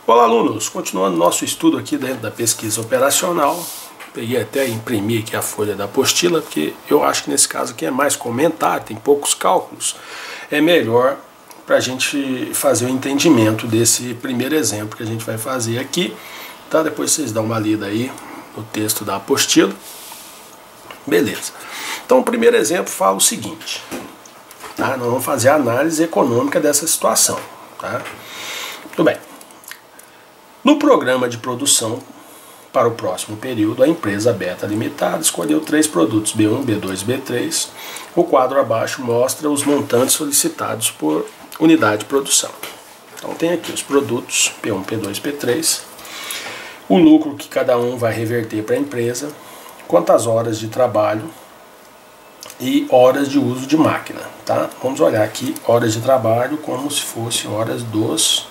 Olá, alunos! Continuando nosso estudo aqui dentro da pesquisa operacional, peguei até imprimir aqui a folha da apostila, porque eu acho que nesse caso aqui é mais comentário, tem poucos cálculos, é melhor para a gente fazer o entendimento desse primeiro exemplo que a gente vai fazer aqui, tá? Depois vocês dão uma lida aí no texto da apostila. Beleza. Então o primeiro exemplo fala o seguinte, tá? Nós vamos fazer a análise econômica dessa situação, tá? Tudo bem. No programa de produção para o próximo período, a empresa Beta Limitada escolheu 3 produtos, B1, B2 e B3. O quadro abaixo mostra os montantes solicitados por unidade de produção. Então tem aqui os produtos P1, P2 e P3, o lucro que cada um vai reverter para a empresa, quantas horas de trabalho e horas de uso de máquina. Tá? Vamos olhar aqui horas de trabalho como se fosse horas dos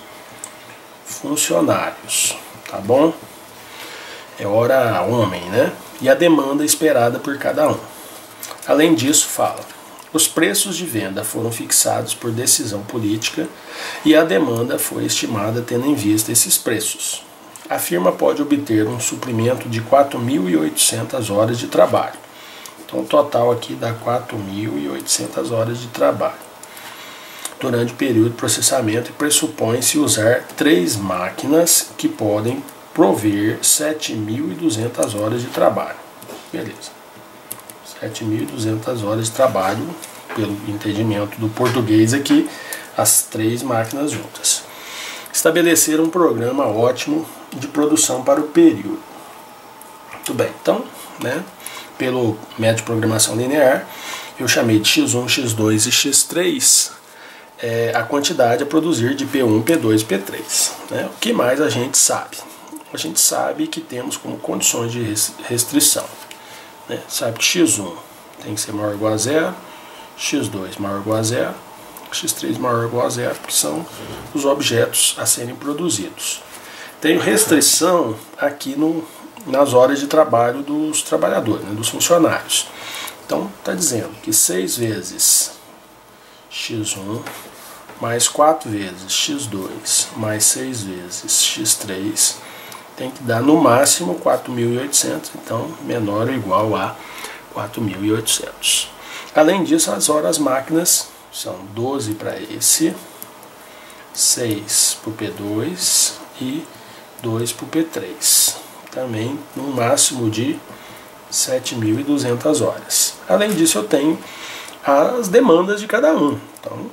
funcionários, tá bom? É hora homem, né? E a demanda esperada por cada um. Além disso, fala: os preços de venda foram fixados por decisão política e a demanda foi estimada tendo em vista esses preços. A firma pode obter um suprimento de 4.800 horas de trabalho. Então o total aqui dá 4.800 horas de trabalho durante o período de processamento, e pressupõe-se usar 3 máquinas que podem prover 7.200 horas de trabalho. Beleza. 7.200 horas de trabalho, pelo entendimento do português aqui, as 3 máquinas juntas. Estabelecer um programa ótimo de produção para o período. Tudo bem, então, né, pelo método de programação linear, eu chamei de X1, X2 e X3 a quantidade a produzir de P1, P2 e P3. Né? O que mais a gente sabe? A gente sabe que temos como condições de restrição. Né? Sabe que X1 tem que ser maior ou igual a 0, X2 maior ou igual a 0, X3 maior ou igual a 0, que são os objetos a serem produzidos. Tenho restrição aqui nas horas de trabalho dos trabalhadores, né? Dos funcionários. Então está dizendo que 6 vezes X1 mais 4 vezes X2 mais 6 vezes X3 tem que dar no máximo 4.800, então menor ou igual a 4.800. Além disso, as horas máquinas são 12 para esse, 6 para o P2 e 2 para o P3. Também no máximo de 7.200 horas. Além disso, eu tenho as demandas de cada um. Então,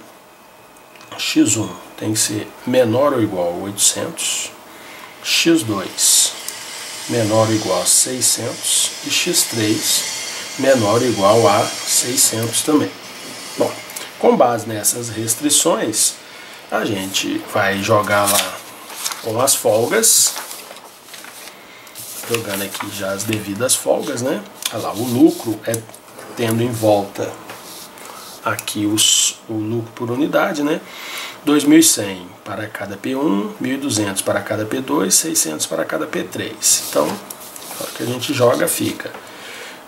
X1 tem que ser menor ou igual a 800, X2 menor ou igual a 600 e X3 menor ou igual a 600 também. Bom, com base nessas restrições, a gente vai jogar lá com as folgas, jogando aqui já as devidas folgas, né? Olha lá, o lucro é tendo em volta aqui o lucro por unidade, né? 2.100 para cada P1, 1.200 para cada P2, 600 para cada P3. Então, o que a gente joga fica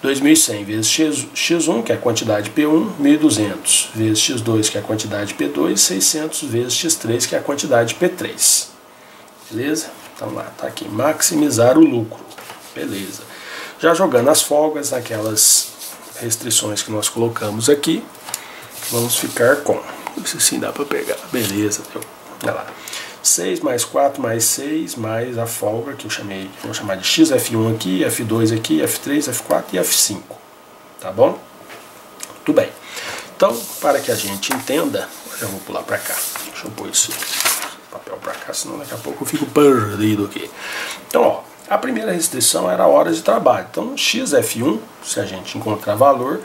2.100 vezes X1, que é a quantidade de P1, 1.200 vezes X2, que é a quantidade de P2, 600 vezes X3, que é a quantidade de P3. Beleza? Então lá, tá aqui, maximizar o lucro. Beleza. Já jogando as folgas naquelas restrições que nós colocamos aqui, vamos ficar com, isso sim dá para pegar, beleza, olha lá, 6 mais 4 mais 6 mais a folga que eu chamei, vou chamar de XF1 aqui, F2 aqui, F3, F4 e F5, tá bom? Tudo bem. Então, para que a gente entenda, eu já vou pular para cá, deixa eu pôr esse papel para cá, senão daqui a pouco eu fico perdido aqui. Então, ó, a primeira restrição era horas de trabalho. Então, XF1, se a gente encontrar valor,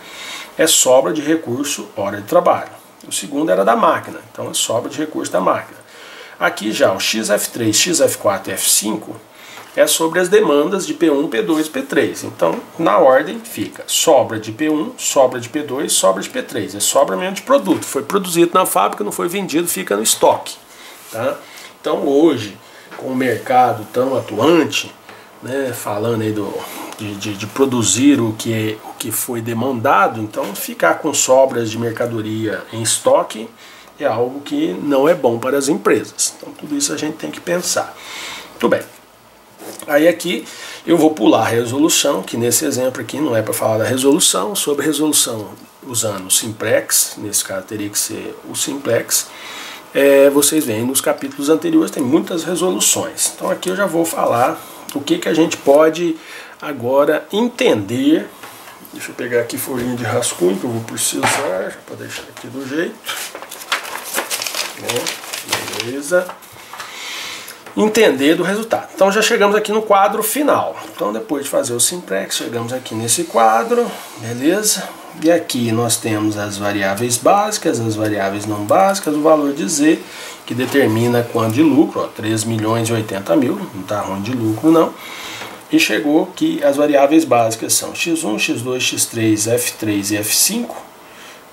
é sobra de recurso, hora de trabalho. O segundo era da máquina, então é sobra de recurso da máquina. Aqui já o XF3, XF4 e F5 é sobre as demandas de P1, P2 e P3. Então, na ordem fica sobra de P1, sobra de P2, sobra de P3. É sobra mesmo de produto. Foi produzido na fábrica, não foi vendido, fica no estoque. Tá? Então, hoje, com o mercado tão atuante, né, falando aí de produzir o que foi demandado, então ficar com sobras de mercadoria em estoque é algo que não é bom para as empresas. Então tudo isso a gente tem que pensar. Muito bem. Aí aqui eu vou pular a resolução, que nesse exemplo aqui não é para falar da resolução. Sobre resolução usando o simplex, nesse caso teria que ser o simplex. Vocês veem nos capítulos anteriores tem muitas resoluções. Então aqui eu já vou falar o que a gente pode agora entender. Deixa eu pegar aqui folhinha de rascunho que eu vou precisar, para deixar aqui do jeito. Beleza. Entender do resultado. Então já chegamos aqui no quadro final. Então depois de fazer o simplex, chegamos aqui nesse quadro, beleza? E aqui nós temos as variáveis básicas, as variáveis não básicas, o valor de Z, que determina quanto de lucro, ó, 3.080.000, não está ruim de lucro não. E chegou que as variáveis básicas são x1, x2, x3, f3 e f5,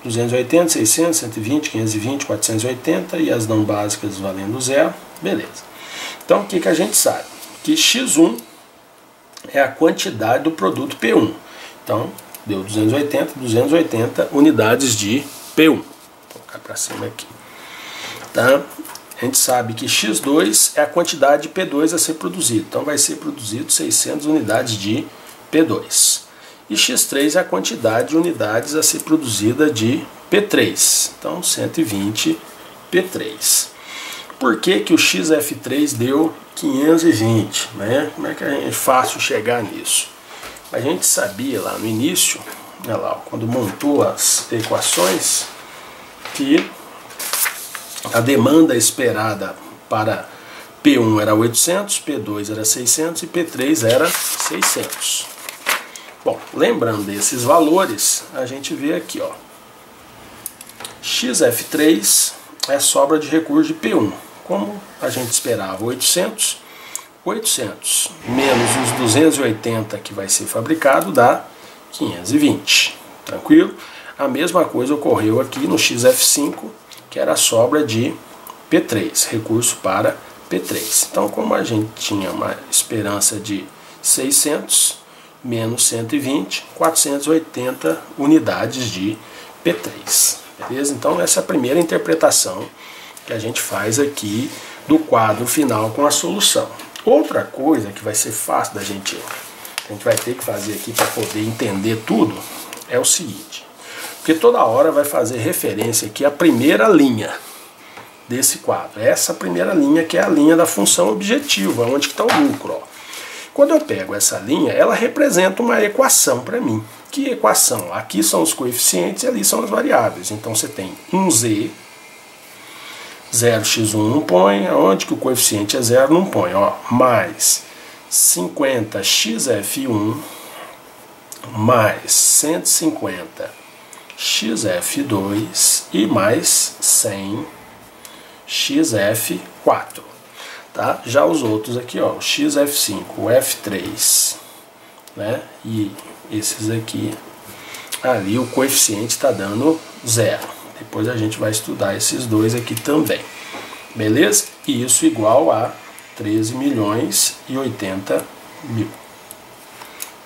280, 600, 120, 520, 480 e as não básicas valendo zero, beleza. Então o que a gente sabe? Que x1 é a quantidade do produto P1. Então deu 280 unidades de P1. Vou colocar para cima aqui. Tá? A gente sabe que x2 é a quantidade de P2 a ser produzido. Então vai ser produzido 600 unidades de P2. E x3 é a quantidade de unidades a ser produzida de P3. Então 120 P3. Por que o XF3 deu 520? Né? Como é que é fácil chegar nisso? A gente sabia lá no início, olha lá, quando montou as equações, que a demanda esperada para P1 era 800, P2 era 600 e P3 era 600. Bom, lembrando desses valores, a gente vê aqui, ó, XF3 é sobra de recurso de P1. Como a gente esperava 800 menos os 280 que vai ser fabricado dá 520. Tranquilo? A mesma coisa ocorreu aqui no XF5, que era a sobra de P3, recurso para P3. Então, como a gente tinha uma esperança de 600 menos 120, 480 unidades de P3. Beleza? Então, essa é a primeira interpretação que a gente faz aqui do quadro final com a solução. Outra coisa que vai ser fácil a gente vai ter que fazer aqui para poder entender tudo é o seguinte, porque toda hora vai fazer referência aqui à primeira linha desse quadro, essa primeira linha que é a linha da função objetiva, onde está o lucro. Ó. Quando eu pego essa linha, ela representa uma equação para mim. Que equação? Aqui são os coeficientes e ali são as variáveis. Então você tem um Z, 0x1 não põe, onde que o coeficiente é 0 não põe, ó, mais 50xf1 mais 150 xf2 e mais 100 xf4, tá? Já os outros aqui, ó, o xf5, o f3, né? E esses aqui, ali o coeficiente está dando 0. Depois a gente vai estudar esses dois aqui também. Beleza? E isso igual a 13.080.000.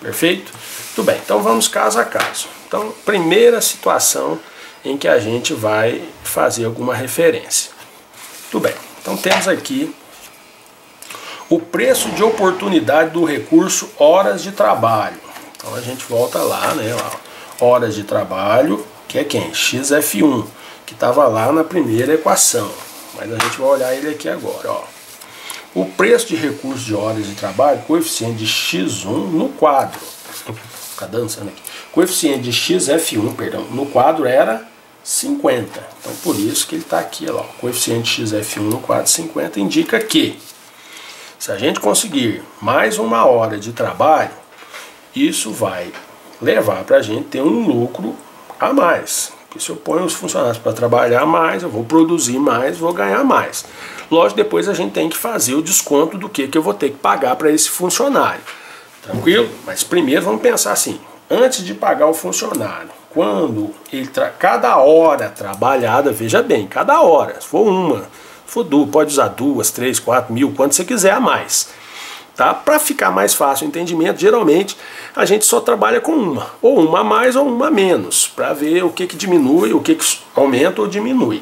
Perfeito? Tudo bem, então vamos caso a caso. Então, primeira situação em que a gente vai fazer alguma referência. Tudo bem, então temos aqui o preço de oportunidade do recurso horas de trabalho. Então a gente volta lá, né? Horas de trabalho, que é quem? XF1, que estava lá na primeira equação. Mas a gente vai olhar ele aqui agora. Ó. O preço de recurso de horas de trabalho, coeficiente de x1 no quadro. Fica dançando aqui. Coeficiente de XF1, perdão, no quadro era 50. Então por isso que ele está aqui. Ó. Coeficiente de XF1 no quadro 50 indica que se a gente conseguir mais uma hora de trabalho, isso vai levar para a gente ter um lucro a mais. Porque se eu ponho os funcionários para trabalhar mais, eu vou produzir mais, vou ganhar mais. Lógico, depois a gente tem que fazer o desconto do que eu vou ter que pagar para esse funcionário. Tranquilo? Mas primeiro vamos pensar assim, antes de pagar o funcionário, quando ele cada hora trabalhada, veja bem, cada hora, se for uma, se for duas, pode usar 2, 3, 4 mil, quanto você quiser a mais. Tá? Para ficar mais fácil o entendimento, geralmente a gente só trabalha com uma, ou uma a mais ou uma a menos, para ver o que diminui, o que aumenta ou diminui.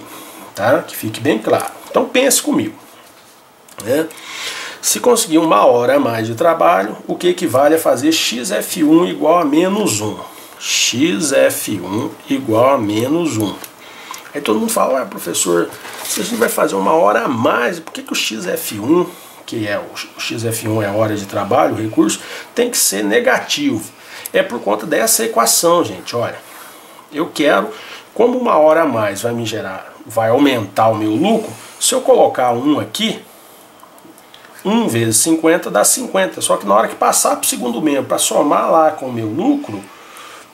tá? Que fique bem claro. Então pense comigo, né? Se conseguir 1 hora a mais de trabalho, o que equivale a fazer xf1 igual a menos 1? xf1 igual a menos 1. Aí todo mundo fala, professor, se a gente vai fazer 1 hora a mais, por que o xf1, que é o xf1 é a hora de trabalho, o recurso, tem que ser negativo? É por conta dessa equação, gente. Olha, eu quero, como 1 hora a mais vai me gerar, vai aumentar o meu lucro, se eu colocar 1 aqui, 1 vezes 50 dá 50, só que na hora que passar para o segundo membro, para somar lá com o meu lucro,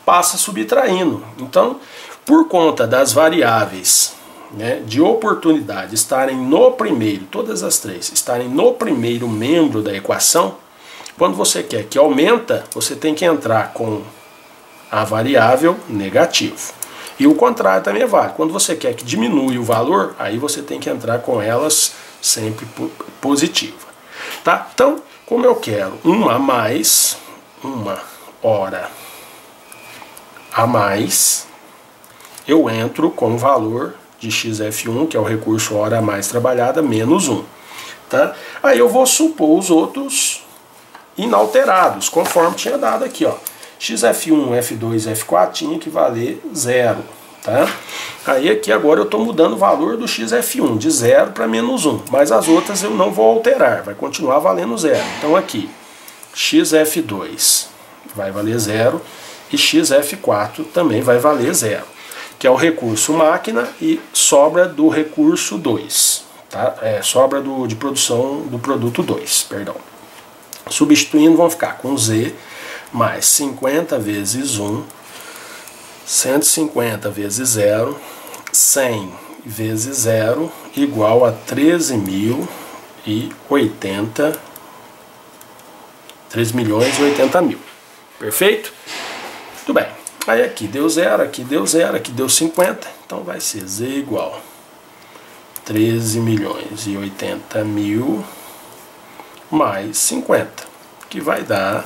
passa subtraindo. Então, por conta das variáveis, né, de oportunidade estarem no primeiro, todas as três, estarem no primeiro membro da equação, quando você quer que aumenta, você tem que entrar com a variável negativo. E o contrário também é válido. Quando você quer que diminui o valor, aí você tem que entrar com elas sempre positiva. Tá? Então, como eu quero 1 a mais, 1 hora a mais, eu entro com o valor de xf1, que é o recurso hora a mais trabalhada, menos 1. Tá? Aí eu vou supor os outros inalterados, conforme tinha dado aqui. Ó. xf1, f2, f4 tinha que valer 0. Tá? Aí aqui agora eu estou mudando o valor do xf1 de 0 para menos 1, mas as outras eu não vou alterar, vai continuar valendo 0. Então aqui, xf2 vai valer 0 e xf4 também vai valer 0, que é o recurso máquina e sobra do recurso 2, tá? Sobra de produção do produto 2, perdão. Substituindo vão ficar com z mais 50 vezes 1, 150 vezes 0, 100 vezes 0, igual a 13.080, 13.080.000. Perfeito? Muito bem. Aí aqui deu 0, aqui deu 0, aqui deu 50, então vai ser z igual 13.080.000 mais 50, que vai dar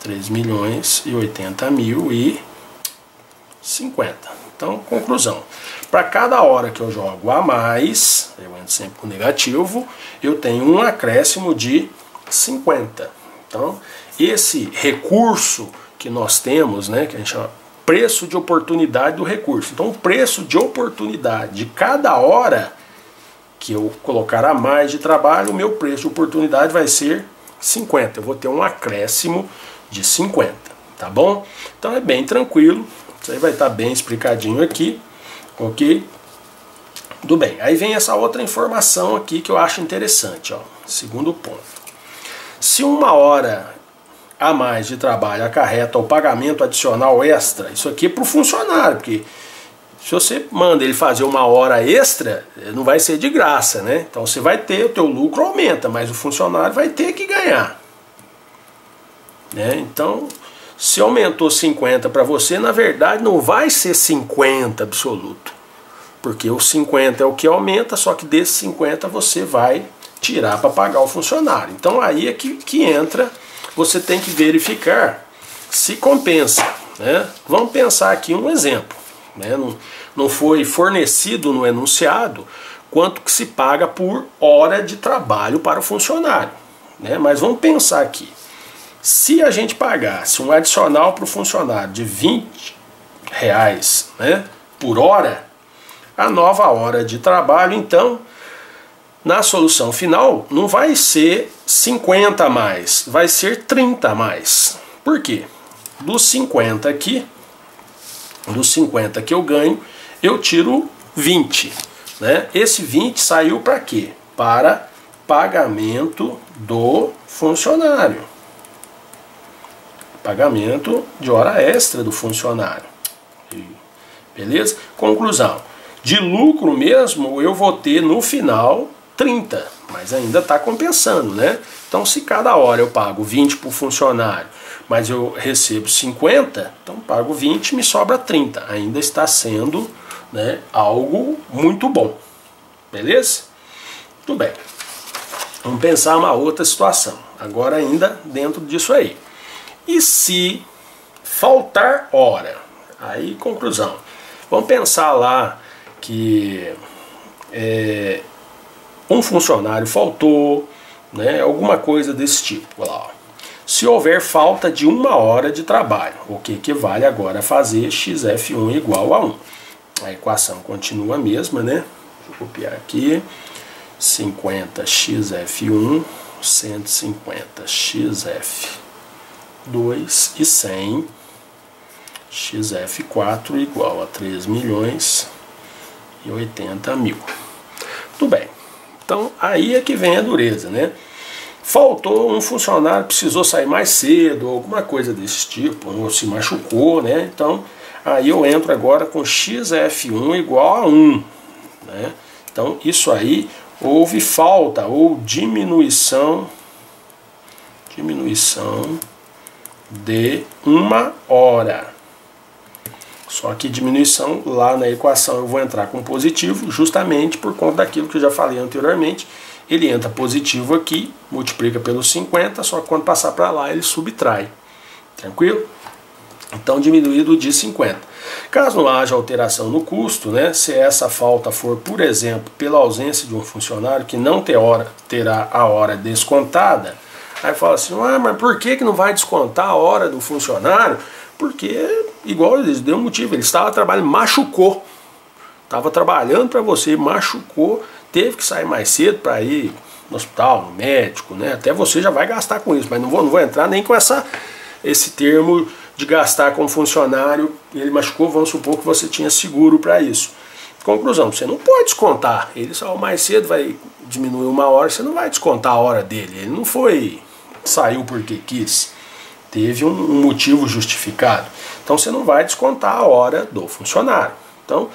13.080.050. Então, conclusão. Para cada hora que eu jogo a mais, eu entro sempre com negativo, eu tenho um acréscimo de 50. Então, esse recurso que nós temos, né, que a gente chama preço de oportunidade do recurso. Então, o preço de oportunidade de cada hora que eu colocar a mais de trabalho, o meu preço de oportunidade vai ser 50. Eu vou ter um acréscimo de 50, tá bom? Então é bem tranquilo, isso aí vai estar bem explicadinho aqui, ok? Tudo bem, aí vem essa outra informação aqui que eu acho interessante, ó, segundo ponto. Se 1 hora a mais de trabalho acarreta o pagamento adicional extra, isso aqui é para o funcionário, porque se você manda ele fazer 1 hora extra, não vai ser de graça, né? Então você vai ter, o teu lucro aumenta, mas o funcionário vai ter que ganhar. Né? Então, se aumentou 50 para você, na verdade não vai ser 50 absoluto. Porque o 50 é o que aumenta, só que desse 50 você vai tirar para pagar o funcionário. Então aí é que entra, você tem que verificar se compensa. Né? Vamos pensar aqui um exemplo. Né? Não foi fornecido no enunciado quanto que se paga por hora de trabalho para o funcionário. Né? Mas vamos pensar aqui. Se a gente pagasse um adicional para o funcionário de R$20, né, por hora, a nova hora de trabalho, então, na solução final, não vai ser 50 a mais, vai ser 30 a mais. Por quê? Dos 50 aqui, dos 50 que eu ganho, eu tiro 20. Né? Esse 20 saiu para quê? Para pagamento do funcionário. Pagamento de hora extra do funcionário. Beleza? Conclusão. De lucro mesmo, eu vou ter no final 30, mas ainda está compensando, né? Então, se cada hora eu pago 20 para o funcionário, mas eu recebo 50, então pago 20 e me sobra 30. Ainda está sendo, né, algo muito bom. Beleza? Tudo bem. Vamos pensar uma outra situação. Agora ainda dentro disso aí. E se faltar hora? Aí, conclusão. Vamos pensar lá que um funcionário faltou, né, alguma coisa desse tipo. Olha lá, ó. Se houver falta de 1 hora de trabalho, o que equivale agora a fazer xf1 igual a 1. A equação continua a mesma, né? Deixa eu copiar aqui. 50xf1, 150xf2 e 100 xf4 igual a 3.080.000. Tudo bem. Então aí é que vem a dureza, né? Faltou um funcionário, precisou sair mais cedo, alguma coisa desse tipo, ou se machucou, né? Então aí eu entro agora com xf1 igual a 1, né? Então isso aí houve falta ou diminuição de 1 hora. Só que diminuição lá na equação eu vou entrar com positivo, justamente por conta daquilo que eu já falei anteriormente. Ele entra positivo aqui, multiplica pelo 50, só que quando passar para lá ele subtrai. Tranquilo? Então diminuído de 50. Caso não haja alteração no custo, né, se essa falta for, por exemplo, pela ausência de um funcionário que não terá a hora descontada, aí fala assim, mas por que não vai descontar a hora do funcionário? Porque, igual eles deu um motivo, ele estava trabalhando, machucou. Estava trabalhando para você, machucou, teve que sair mais cedo para ir no hospital, no médico, né? Até você já vai gastar com isso, mas não vou entrar nem com esse termo de gastar com funcionário. Ele machucou, vamos supor que você tinha seguro para isso. Conclusão, você não pode descontar. Ele só mais cedo vai diminuir 1 hora, você não vai descontar a hora dele. Ele não saiu porque quis. Teve um motivo justificado. Então você não vai descontar a hora do funcionário. Então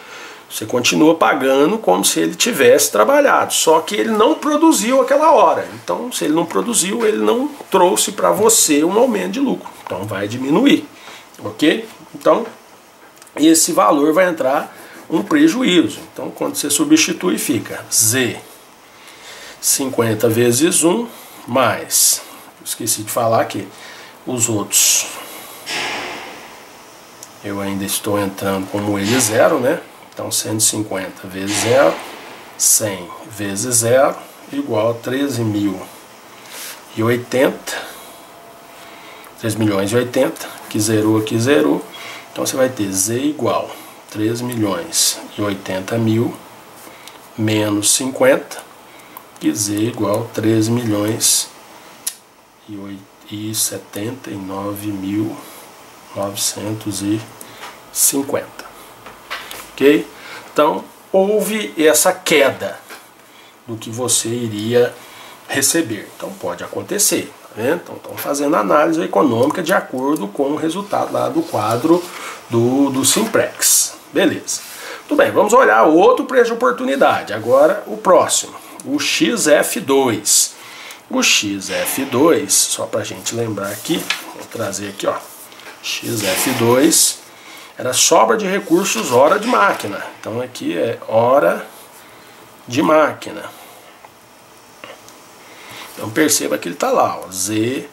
você continua pagando como se ele tivesse trabalhado, só que ele não produziu aquela hora. Então se ele não produziu, ele não trouxe para você um aumento de lucro. Então vai diminuir, ok? Então esse valor vai entrar um prejuízo. Então quando você substitui fica Z 50 vezes 1 mais, esqueci de falar aqui, os outros eu ainda estou entrando como ele zero, né? Então 150 vezes 0, 100 vezes 0 igual a 13.080, 3.080, que zerou aqui, zerou. Então você vai ter Z igual 3.080.000 menos 50, que Z igual 3.079.950. Ok? Então houve essa queda do que você iria receber. Então pode acontecer. Tá vendo? Então estamos fazendo análise econômica de acordo com o resultado lá do quadro do Simprex. Beleza. Tudo bem, vamos olhar outro preço de oportunidade. Agora o próximo, o XF2. O XF2, só para a gente lembrar aqui, vou trazer aqui, ó, XF2 era sobra de recursos hora de máquina. Então aqui é hora de máquina. Então perceba que ele está lá, ó, Z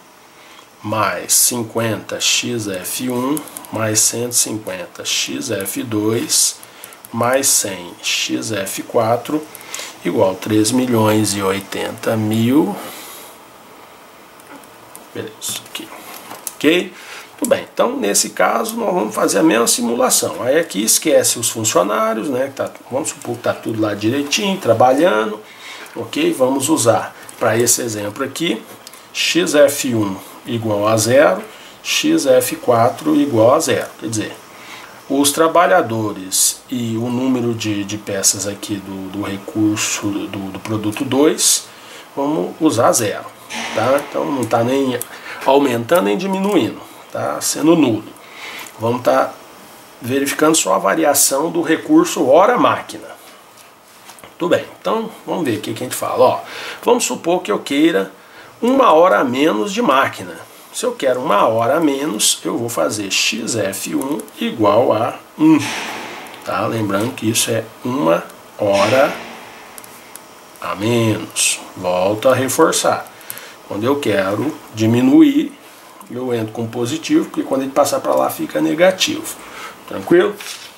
mais 50 XF1 mais 150 XF2 mais 100 XF4 igual a 3.080.000. Beleza, aqui. Ok? Tudo bem, então nesse caso nós vamos fazer a mesma simulação. Aí aqui esquece os funcionários, né? Vamos supor que está tudo lá direitinho, trabalhando. Ok? Vamos usar para esse exemplo aqui XF1 igual a 0, XF4 igual a 0. Quer dizer, os trabalhadores e o número de peças aqui do recurso do produto 2, vamos usar 0. Tá? Então não está nem aumentando nem diminuindo, está sendo nulo. Vamos estar verificando só a variação do recurso hora-máquina. Tudo bem, então vamos ver o que a gente fala. Ó, vamos supor que eu queira 1 hora a menos de máquina. Se eu quero 1 hora a menos, eu vou fazer XF1 igual a 1. Tá? Lembrando que isso é 1 hora a menos. Volto a reforçar. Quando eu quero diminuir, eu entro com positivo, porque quando ele passar para lá fica negativo. Tranquilo?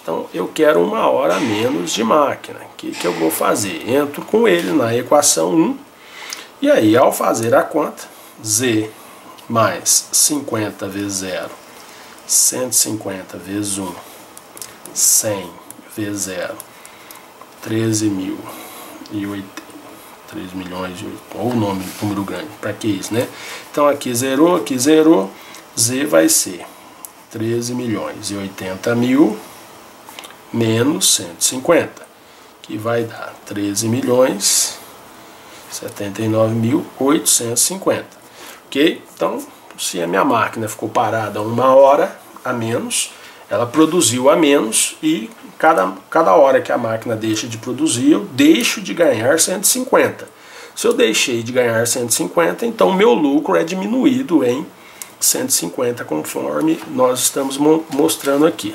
Então eu quero 1 hora a menos de máquina. O que eu vou fazer? Entro com ele na equação 1, e aí ao fazer a conta, Z mais 50 vezes 0, 150 vezes 1, 100 vezes 0, 13.080, 3 milhões, ou número grande, para que isso, né? Então aqui zerou, Z vai ser 13.080.000 menos 150, que vai dar 13.079.850, ok? Então, se a minha máquina ficou parada 1 hora a menos, ela produziu a menos, e cada hora que a máquina deixa de produzir, eu deixo de ganhar 150. Se eu deixei de ganhar 150, então meu lucro é diminuído em 150, conforme nós estamos mostrando aqui.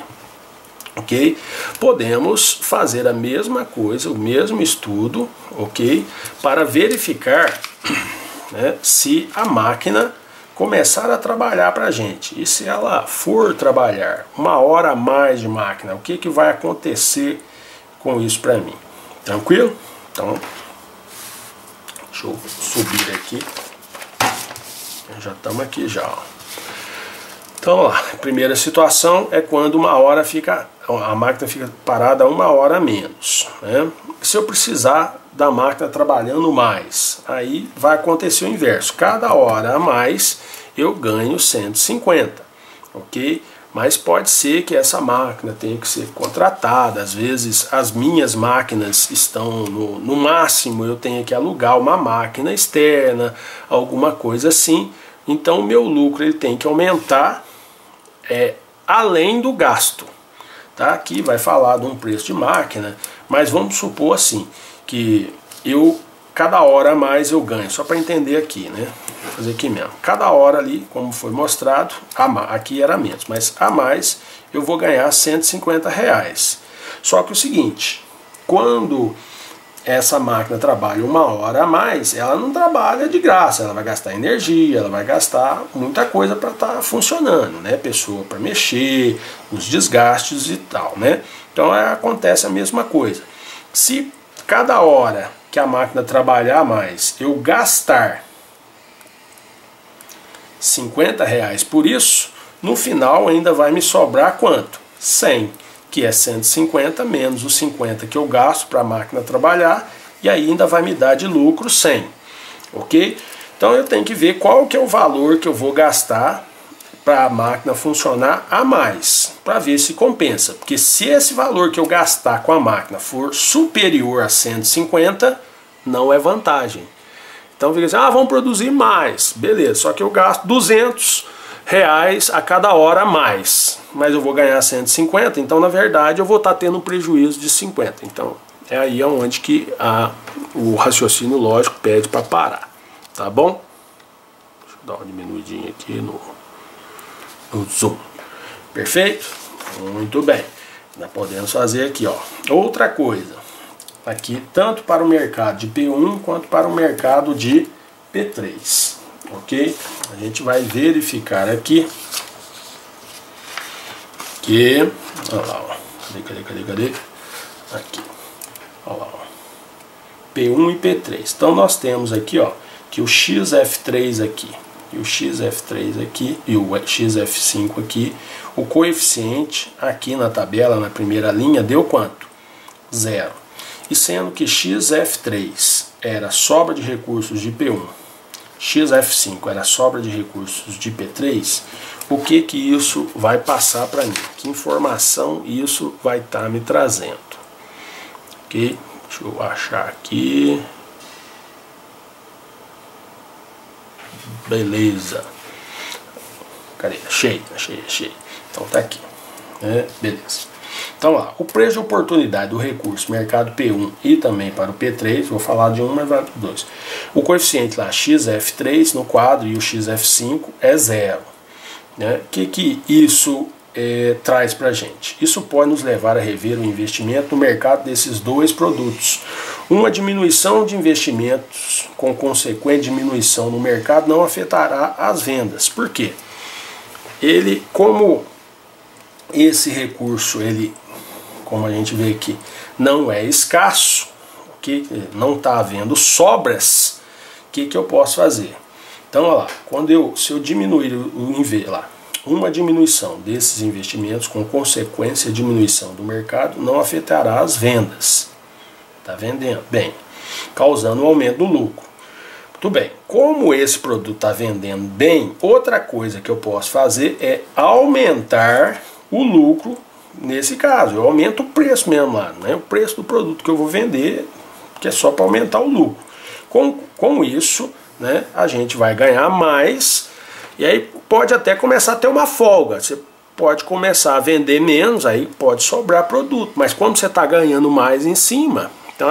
Ok? Podemos fazer a mesma coisa, o mesmo estudo, ok? Para verificar, né, se a máquina começar a trabalhar para a gente. E se ela for trabalhar 1 hora a mais de máquina, o que vai acontecer com isso para mim? Tranquilo? Então, deixa eu subir aqui. Já estamos aqui já, ó. Então, ó, a primeira situação é quando a máquina fica parada 1 hora a menos, né? Se eu precisar da máquina trabalhando mais, aí vai acontecer o inverso. Cada hora a mais eu ganho 150, ok? Mas pode ser que essa máquina tenha que ser contratada. Às vezes as minhas máquinas estão no máximo, eu tenho que alugar uma máquina externa, alguma coisa assim. Então o meu lucro ele tem que aumentar além do gasto. Tá? Aqui vai falar de um preço de máquina, mas vamos supor assim, que cada hora a mais eu ganho, só para entender aqui, né? Vou fazer aqui mesmo. Cada hora ali, como foi mostrado, aqui era menos, mas a mais eu vou ganhar R$150. Só que o seguinte, quando essa máquina trabalha 1 hora a mais, ela não trabalha de graça, ela vai gastar energia, ela vai gastar muita coisa para estar funcionando, né? Pessoa para mexer, os desgastes e tal, né? Então acontece a mesma coisa. Se cada hora que a máquina trabalhar mais, eu gastar R$50 por isso, no final ainda vai me sobrar quanto? 100, que é 150 menos os 50 que eu gasto para a máquina trabalhar, e aí ainda vai me dar de lucro 100, ok? Então eu tenho que ver qual que é o valor que eu vou gastar para a máquina funcionar a mais, para ver se compensa. Porque se esse valor que eu gastar com a máquina for superior a 150, não é vantagem. Então fica assim, vamos produzir mais, beleza, só que eu gasto R$200 a cada hora a mais, mas eu vou ganhar 150, então na verdade eu vou estar tendo um prejuízo de 50. Então é aí onde que o raciocínio lógico pede para parar, tá bom? Deixa eu dar uma diminuidinha aqui no zoom. Perfeito? Muito bem. Nós podemos fazer aqui, ó. Outra coisa, aqui tanto para o mercado de P1 quanto para o mercado de P3, ok? A gente vai verificar aqui que, olha lá, ó. Cadê? Aqui, olha lá, ó. P1 e P3. Então nós temos aqui, ó, que o XF3 aqui e o XF3 aqui e o XF5 aqui, o coeficiente aqui na tabela, na primeira linha, deu quanto? 0. E sendo que XF3 era sobra de recursos de P1, XF5 era sobra de recursos de P3, o que isso vai passar para mim? Que informação isso vai estar me trazendo? Ok? Deixa eu achar aqui. Beleza. Cadê? Achei. Então tá aqui. Beleza. Então lá, o preço de oportunidade do recurso mercado P1 e também para o P3, vou falar de um, mas vai para o 2. O coeficiente lá, XF3 no quadro e o XF5 é 0. Né? O que isso traz para a gente? Isso pode nos levar a rever o investimento no mercado desses dois produtos. Uma diminuição de investimentos com consequente diminuição no mercado não afetará as vendas. Por quê? Como esse recurso ele como a gente vê aqui, não é escasso, ok? Não está havendo sobras, o que eu posso fazer? Então, olha lá, se eu diminuir uma diminuição desses investimentos com consequência diminuição do mercado, não afetará as vendas. Está vendendo bem, causando um aumento do lucro. Muito bem, como esse produto está vendendo bem, outra coisa que eu posso fazer é aumentar o lucro nesse caso. Eu aumento o preço mesmo lá, né? O preço do produto que eu vou vender, que é só para aumentar o lucro. Com isso, né, a gente vai ganhar mais e aí pode até começar a ter uma folga. Você pode começar a vender menos, aí pode sobrar produto, mas como você está ganhando mais em cima, então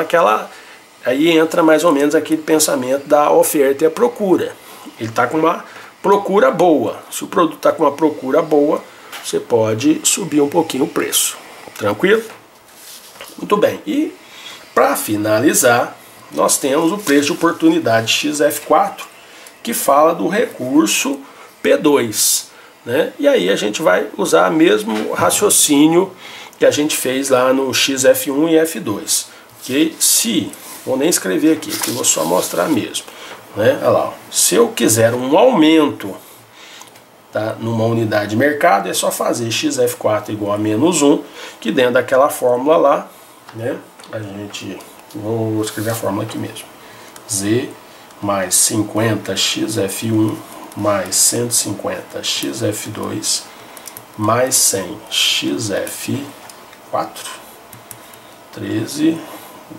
aí entra mais ou menos aquele pensamento da oferta e a procura. Ele está com uma procura boa. Se o produto está com uma procura boa, você pode subir um pouquinho o preço. Tranquilo? Muito bem. E para finalizar, nós temos o preço de oportunidade XF4, que fala do recurso P2. Né? E aí a gente vai usar o mesmo raciocínio que a gente fez lá no XF1 e F2. Que vou nem escrever aqui, que eu vou só mostrar mesmo. Né? Olha lá, se eu quiser um aumento, tá, numa unidade de mercado, é só fazer XF4 igual a menos 1, que dentro daquela fórmula lá, né, vou escrever a fórmula aqui mesmo. Z mais 50 XF1 mais 150 XF2 mais 100 XF4, 13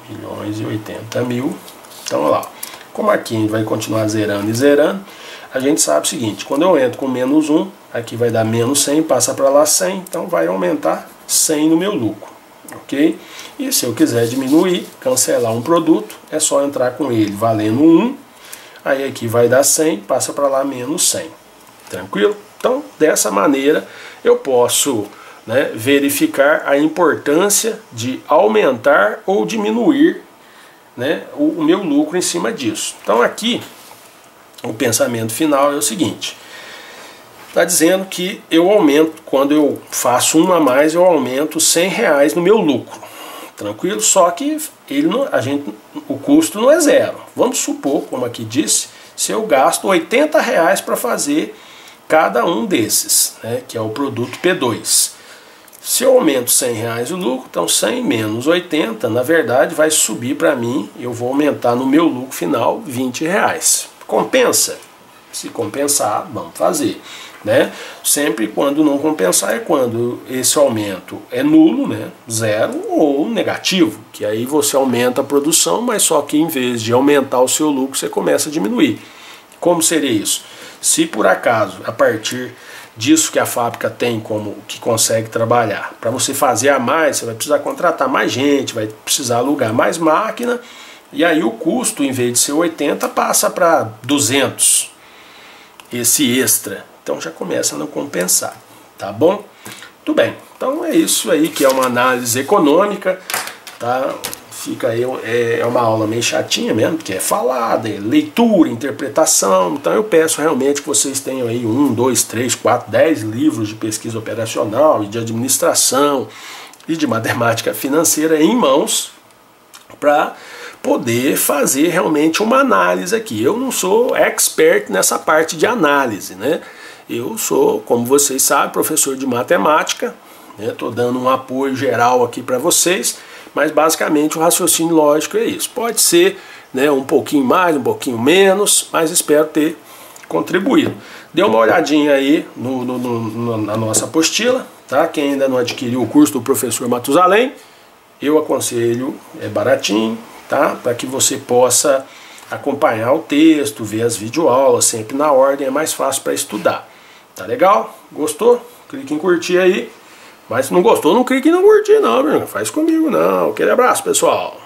milhões e 80 mil. Então, olha lá, como aqui a gente vai continuar zerando e zerando, a gente sabe o seguinte, quando eu entro com menos 1, aqui vai dar menos 100, passa para lá 100, então vai aumentar 100 no meu lucro, ok? E se eu quiser diminuir, cancelar um produto, é só entrar com ele valendo 1, aí aqui vai dar 100, passa para lá menos 100, tranquilo? Então, dessa maneira, eu posso, né, verificar a importância de aumentar ou diminuir, né, o meu lucro em cima disso. Então aqui o pensamento final é o seguinte: está dizendo que eu aumento, quando eu faço um a mais, eu aumento R$100 no meu lucro, tranquilo? Só que o custo não é zero. Vamos supor, como aqui disse, se eu gasto R$80 para fazer cada um desses, né, que é o produto P2. Se eu aumento R$100 o lucro, então 100 menos 80, na verdade vai subir para mim, eu vou aumentar no meu lucro final R$20. Compensa? Se compensar, vamos fazer. Né? Sempre quando não compensar é quando esse aumento é nulo, né, zero, ou negativo, que aí você aumenta a produção, mas só que em vez de aumentar o seu lucro, você começa a diminuir. Como seria isso? Se por acaso, a partir disso que a fábrica tem como que consegue trabalhar, para você fazer a mais, você vai precisar contratar mais gente, vai precisar alugar mais máquina, e aí o custo, em vez de ser 80, passa para 200, esse extra. Então já começa a não compensar, tá bom? Tudo bem, então é isso aí que é uma análise econômica, tá? Fica aí, é uma aula meio chatinha mesmo, porque é falada, é leitura, interpretação. Então eu peço realmente que vocês tenham aí 1, 2, 3, 4, 10 livros de pesquisa operacional e de administração e de matemática financeira em mãos para poder fazer realmente uma análise aqui. Eu não sou expert nessa parte de análise, né? Eu sou, como vocês sabem, professor de matemática, estou dando um apoio geral aqui para vocês, mas basicamente o raciocínio lógico é isso. Pode ser, né, um pouquinho mais, um pouquinho menos, mas espero ter contribuído. Dê uma olhadinha aí na nossa apostila, tá? Quem ainda não adquiriu o curso do professor Matusalém, eu aconselho, é baratinho, tá? Para que você possa acompanhar o texto, ver as videoaulas sempre na ordem, é mais fácil para estudar. Tá legal? Gostou? Clique em curtir aí. Mas se não gostou, não clique em não curtir não, meu. Faz comigo não. Aquele abraço, pessoal.